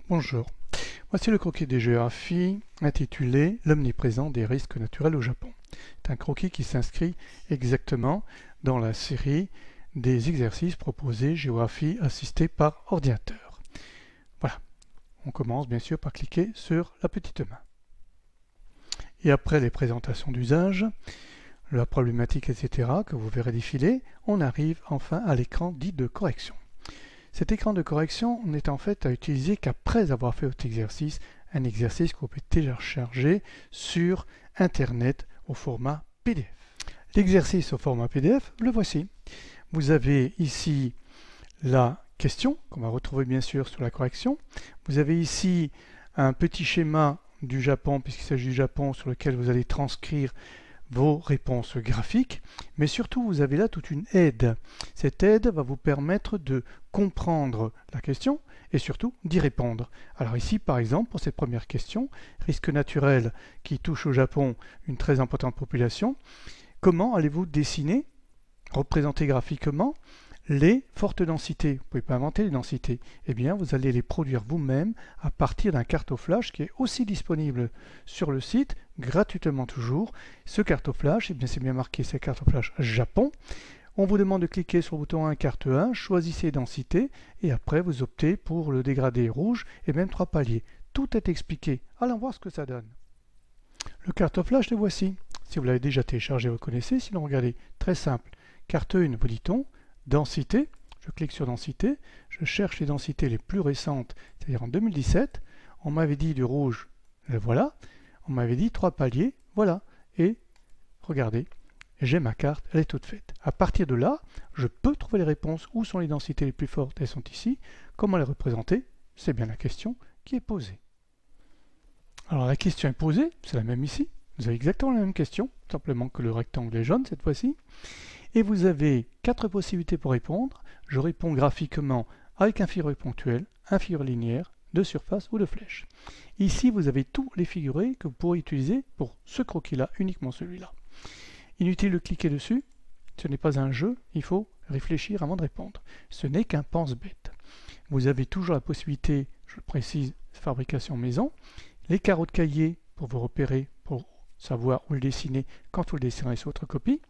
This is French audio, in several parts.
Bonjour, voici le croquis des géographies intitulé L'omniprésence des risques naturels au Japon. C'est un croquis qui s'inscrit exactement dans la série des exercices proposés géographie assistée par ordinateur. Voilà, on commence bien sûr par cliquer sur la petite main. Et après les présentations d'usage, la problématique, etc., que vous verrez défiler, on arrive enfin à l'écran dit de correction. Cet écran de correction n'est en fait à utiliser qu'après avoir fait votre exercice, un exercice que vous pouvez télécharger sur Internet au format PDF. L'exercice au format PDF, le voici. Vous avez ici la question, qu'on va retrouver bien sûr sur la correction. Vous avez ici un petit schéma du Japon, puisqu'il s'agit du Japon, sur lequel vous allez transcrire vos réponses graphiques, mais surtout vous avez là toute une aide. Cette aide va vous permettre de comprendre la question et surtout d'y répondre. Alors ici par exemple pour cette première question, risque naturel qui touche au Japon une très importante population, comment allez-vous dessiner, représenter graphiquement les fortes densités? Vous ne pouvez pas inventer les densités. Eh bien, vous allez les produire vous-même à partir d'un cartoflage qui est aussi disponible sur le site, gratuitement toujours. Ce cartoflage, eh bien, c'est bien marqué, c'est cartoflage Japon. On vous demande de cliquer sur le bouton 1, carte 1, choisissez densité, et après vous optez pour le dégradé rouge et même 3 paliers. Tout est expliqué. Allons voir ce que ça donne. Le cartoflage, le voici. Si vous l'avez déjà téléchargé, vous le connaissez. Sinon, regardez, très simple. Carte 1, vous dit-on. Densité, je clique sur densité, je cherche les densités les plus récentes, c'est-à-dire en 2017. On m'avait dit du rouge, le voilà. On m'avait dit 3 paliers, voilà. Et regardez, j'ai ma carte, elle est toute faite. À partir de là, je peux trouver les réponses. Où sont les densités les plus fortes? Elles sont ici. Comment les représenter? C'est bien la question qui est posée. Alors la question est posée, c'est la même ici. Vous avez exactement la même question, simplement que le rectangle est jaune cette fois-ci. Et vous avez 4 possibilités pour répondre. Je réponds graphiquement avec un figuré ponctuel, un figuré linéaire, de surface ou de flèche. Ici, vous avez tous les figurés que vous pourrez utiliser pour ce croquis-là, uniquement celui-là. Inutile de cliquer dessus, ce n'est pas un jeu, il faut réfléchir avant de répondre. Ce n'est qu'un pense-bête. Vous avez toujours la possibilité, je le précise, fabrication maison, les carreaux de cahier pour vous repérer, pour savoir où le dessiner quand vous le dessinerez sur votre copie,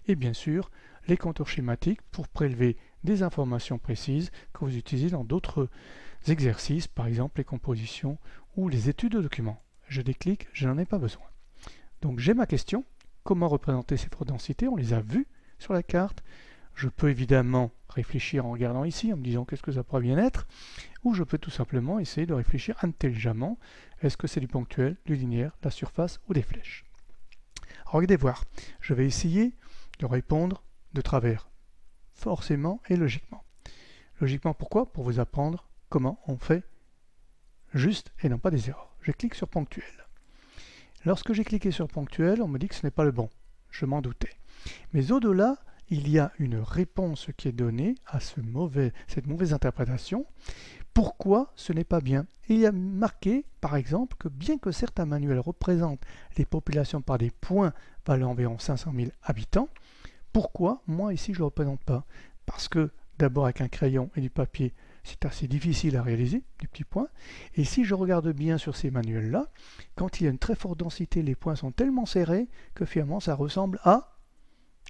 et bien sûr les contours schématiques pour prélever des informations précises que vous utilisez dans d'autres exercices, par exemple les compositions ou les études de documents. Je déclique, je n'en ai pas besoin. Donc j'ai ma question, comment représenter ces fortes densités? On les a vues sur la carte. Je peux évidemment réfléchir en regardant ici, en me disant qu'est-ce que ça pourrait bien être, ou je peux tout simplement essayer de réfléchir intelligemment. Est-ce que c'est du ponctuel, du linéaire, de la surface ou des flèches? Alors, regardez voir, je vais essayer de répondre de travers, forcément et logiquement. Logiquement, pourquoi? Pour vous apprendre comment on fait juste et non pas des erreurs. Je clique sur ponctuel. Lorsque j'ai cliqué sur ponctuel, on me dit que ce n'est pas le bon. Je m'en doutais. Mais au-delà, il y a une réponse qui est donnée à cette mauvaise interprétation. Pourquoi ce n'est pas bien? Et il y a marqué, par exemple, que bien que certains manuels représentent les populations par des points valant environ 500 000 habitants, pourquoi moi ici je ne le représente pas? Parce que d'abord avec un crayon et du papier, c'est assez difficile à réaliser, des petits points. Et si je regarde bien sur ces manuels-là, quand il y a une très forte densité, les points sont tellement serrés que finalement ça ressemble à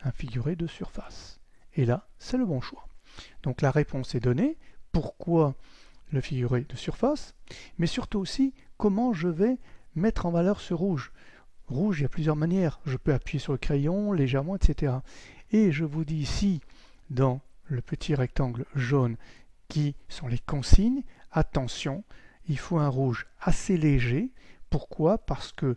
un figuré de surface. Et là, c'est le bon choix. Donc la réponse est donnée. Pourquoi le figuré de surface? Mais surtout aussi, comment je vais mettre en valeur ce rouge? Rouge, il y a plusieurs manières. Je peux appuyer sur le crayon légèrement, etc. Et je vous dis ici, dans le petit rectangle jaune, qui sont les consignes, attention, il faut un rouge assez léger. Pourquoi? Parce que,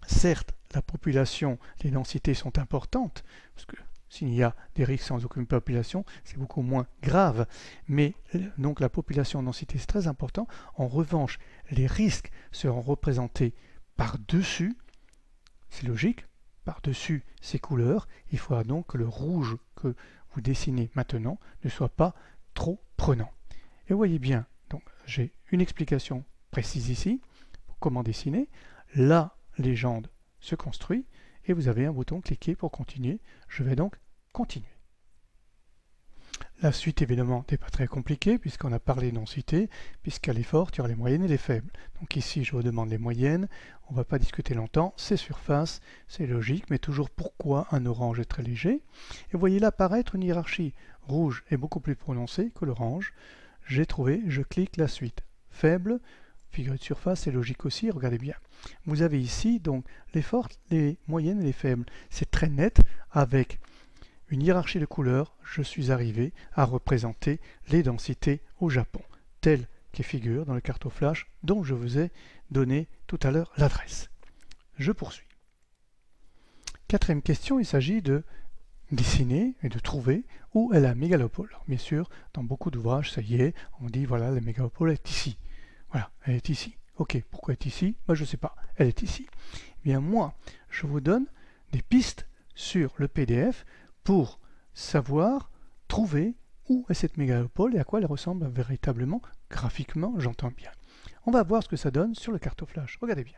certes, la population, les densités sont importantes, parce que s'il y a des risques sans aucune population, c'est beaucoup moins grave. Mais donc la population en densité, c'est très important. En revanche, les risques seront représentés par-dessus, c'est logique, par-dessus ces couleurs. Il faudra donc que le rouge que vous dessinez maintenant ne soit pas trop prenant. Et vous voyez bien, donc j'ai une explication précise ici pour comment dessiner. La légende se construit et vous avez un bouton cliquer pour continuer. Je vais donc continuer. La suite, évidemment, n'est pas très compliquée, puisqu'on a parlé densité, puisqu'à l'effort, il y aura les moyennes et les faibles. Donc ici, je vous demande les moyennes, on ne va pas discuter longtemps, c'est surface, c'est logique, mais toujours pourquoi un orange est très léger. Et vous voyez là apparaître une hiérarchie. Rouge est beaucoup plus prononcée que l'orange. J'ai trouvé, je clique la suite. Faible, figure de surface, c'est logique aussi, regardez bien. Vous avez ici donc les fortes, les moyennes et les faibles. C'est très net avec une hiérarchie de couleurs, je suis arrivé à représenter les densités au Japon, telles qu'elles figurent dans le cartoflash dont je vous ai donné tout à l'heure l'adresse. Je poursuis. Quatrième question, il s'agit de dessiner et de trouver où est la mégalopole. Alors, bien sûr, dans beaucoup d'ouvrages, ça y est, on dit voilà, la mégalopole est ici. Voilà, elle est ici. Ok, pourquoi elle est ici? Moi, je ne sais pas, elle est ici. Eh bien, moi, je vous donne des pistes sur le PDF pour savoir trouver où est cette mégalopole et à quoi elle ressemble véritablement, graphiquement, j'entends bien. On va voir ce que ça donne sur le cartoflash. Regardez bien.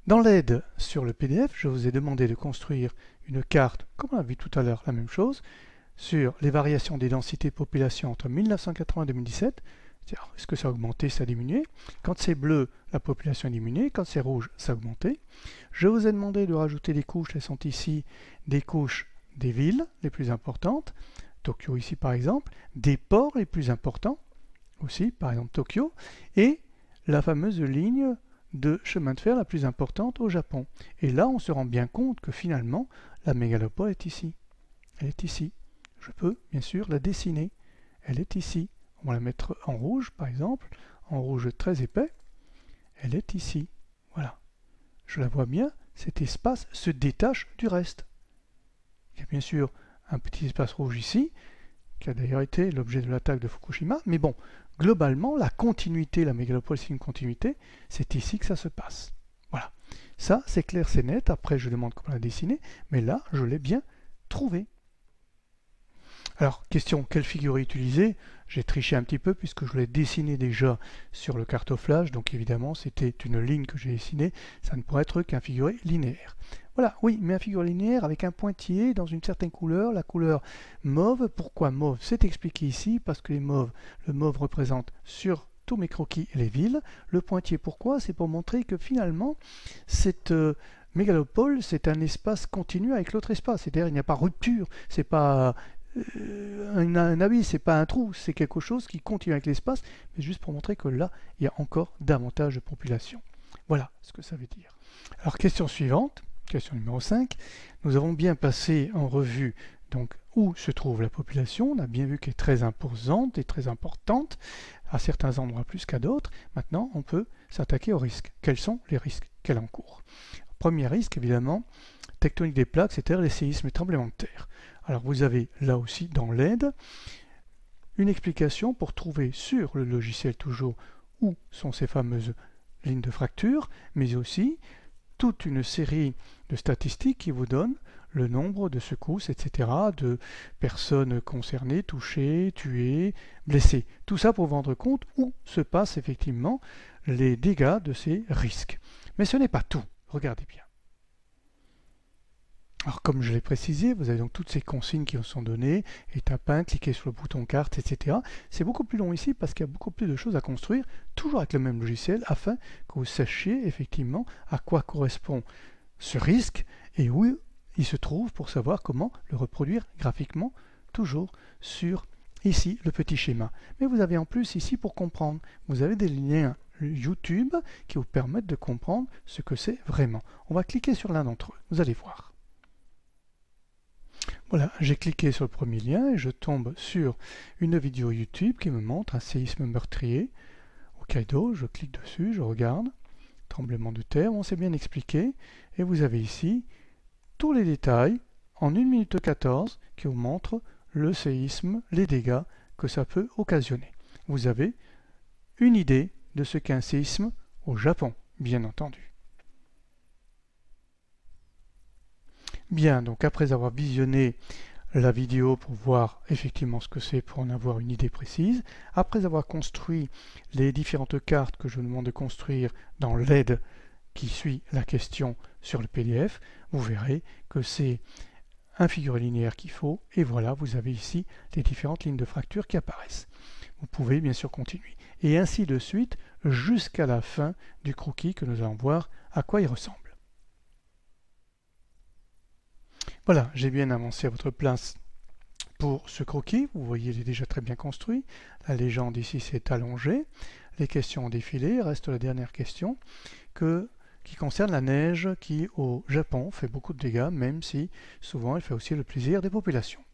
Dans l'aide sur le PDF, je vous ai demandé de construire une carte, comme on a vu tout à l'heure, la même chose, sur les variations des densités de population entre 1980 et 2017. Est-ce que ça a augmenté, ça a diminué? Quand c'est bleu, la population a diminué. Quand c'est rouge, ça a augmenté. Je vous ai demandé de rajouter des couches. Elles sont ici des couches des villes les plus importantes. Tokyo ici par exemple. Des ports les plus importants aussi, par exemple Tokyo. Et la fameuse ligne de chemin de fer la plus importante au Japon. Et là, on se rend bien compte que finalement, la mégalopole est ici. Elle est ici. Je peux, bien sûr, la dessiner. Elle est ici. On va la mettre en rouge, par exemple, en rouge très épais. Elle est ici. Voilà. Je la vois bien. Cet espace se détache du reste. Il y a bien sûr un petit espace rouge ici, qui a d'ailleurs été l'objet de l'attaque de Fukushima. Mais bon, globalement, la continuité, la mégalopole, c'est une continuité. C'est ici que ça se passe. Voilà. Ça, c'est clair, c'est net. Après, je demande comment la dessiner. Mais là, je l'ai bien trouvé. Alors, question, quelle figure utiliser? J'ai triché un petit peu puisque je l'ai dessiné déjà sur le cartoflash, donc évidemment c'était une ligne que j'ai dessinée, ça ne pourrait être qu'un figuré linéaire. Voilà, oui, mais un figuré linéaire avec un pointillé dans une certaine couleur, la couleur mauve. Pourquoi mauve? C'est expliqué ici parce que le mauve représente sur tous mes croquis les villes. Le pointillé, pourquoi? C'est pour montrer que finalement, cette mégalopole, c'est un espace continu avec l'autre espace, c'est-à-dire il n'y a pas rupture, c'est pas un abysse, c'est pas un trou, c'est quelque chose qui continue avec l'espace, mais juste pour montrer que là, il y a encore davantage de population. Voilà ce que ça veut dire. Alors, question suivante, question numéro 5. Nous avons bien passé en revue donc où se trouve la population. On a bien vu qu'elle est très imposante et très importante, à certains endroits plus qu'à d'autres. Maintenant, on peut s'attaquer aux risques. Quels sont les risques qu'elle encourt? Premier risque, évidemment, tectonique des plaques, c'est-à-dire les séismes et tremblements de terre. Alors vous avez là aussi dans l'aide une explication pour trouver sur le logiciel toujours où sont ces fameuses lignes de fracture, mais aussi toute une série de statistiques qui vous donnent le nombre de secousses, etc., de personnes concernées, touchées, tuées, blessées. Tout ça pour vous rendre compte où se passent effectivement les dégâts de ces risques. Mais ce n'est pas tout. Regardez bien. Alors comme je l'ai précisé, vous avez donc toutes ces consignes qui vous sont données, étape 1, cliquez sur le bouton carte, etc. C'est beaucoup plus long ici parce qu'il y a beaucoup plus de choses à construire, toujours avec le même logiciel, afin que vous sachiez effectivement à quoi correspond ce risque et où il se trouve pour savoir comment le reproduire graphiquement, toujours sur ici le petit schéma. Mais vous avez en plus ici pour comprendre, vous avez des liens YouTube qui vous permettent de comprendre ce que c'est vraiment. On va cliquer sur l'un d'entre eux, vous allez voir. Voilà, j'ai cliqué sur le premier lien et je tombe sur une vidéo YouTube qui me montre un séisme meurtrier au Hokkaido. Je clique dessus, je regarde, tremblement de terre, on s'est bien expliqué. Et vous avez ici tous les détails en 1 minute 14 qui vous montrent le séisme, les dégâts que ça peut occasionner. Vous avez une idée de ce qu'est un séisme au Japon, bien entendu. Bien, donc après avoir visionné la vidéo pour voir effectivement ce que c'est, pour en avoir une idée précise, après avoir construit les différentes cartes que je vous demande de construire dans l'aide qui suit la question sur le PDF, vous verrez que c'est un figuré linéaire qu'il faut, et voilà, vous avez ici les différentes lignes de fracture qui apparaissent. Vous pouvez bien sûr continuer. Et ainsi de suite jusqu'à la fin du croquis que nous allons voir à quoi il ressemble. Voilà, j'ai bien avancé à votre place pour ce croquis. Vous voyez, il est déjà très bien construit. La légende ici s'est allongée. Les questions ont défilé. Reste la dernière question qui concerne la neige qui, au Japon, fait beaucoup de dégâts, même si souvent elle fait aussi le plaisir des populations.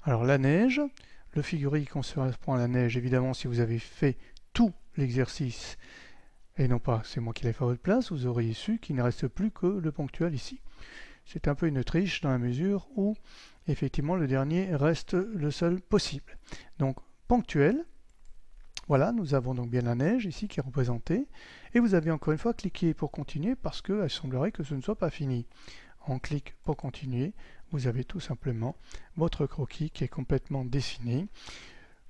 Alors la neige, le figuré qui correspond à la neige, évidemment, si vous avez fait tout l'exercice, et non pas c'est moi qui l'ai fait à votre place, vous auriez su qu'il ne reste plus que le ponctuel ici. C'est un peu une triche dans la mesure où, effectivement, le dernier reste le seul possible. Donc, ponctuel. Voilà, nous avons donc bien la neige ici qui est représentée. Et vous avez encore une fois cliqué pour continuer parce qu'il semblerait que ce ne soit pas fini. On clique pour continuer. Vous avez tout simplement votre croquis qui est complètement dessiné,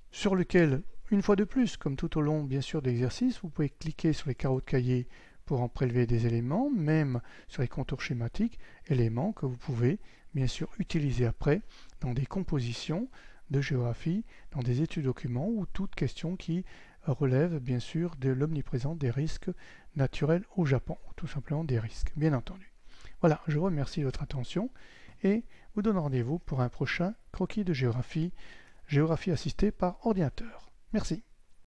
sur lequel, une fois de plus, comme tout au long bien sûr de l'exercice, vous pouvez cliquer sur les carreaux de cahier pour en prélever des éléments, même sur les contours schématiques, éléments que vous pouvez bien sûr utiliser après dans des compositions de géographie, dans des études documents ou toute question qui relève bien sûr de l'omniprésence des risques naturels au Japon, ou tout simplement des risques, bien entendu. Voilà, je vous remercie de votre attention et vous donne rendez-vous pour un prochain croquis de géographie assisté par ordinateur. Merci.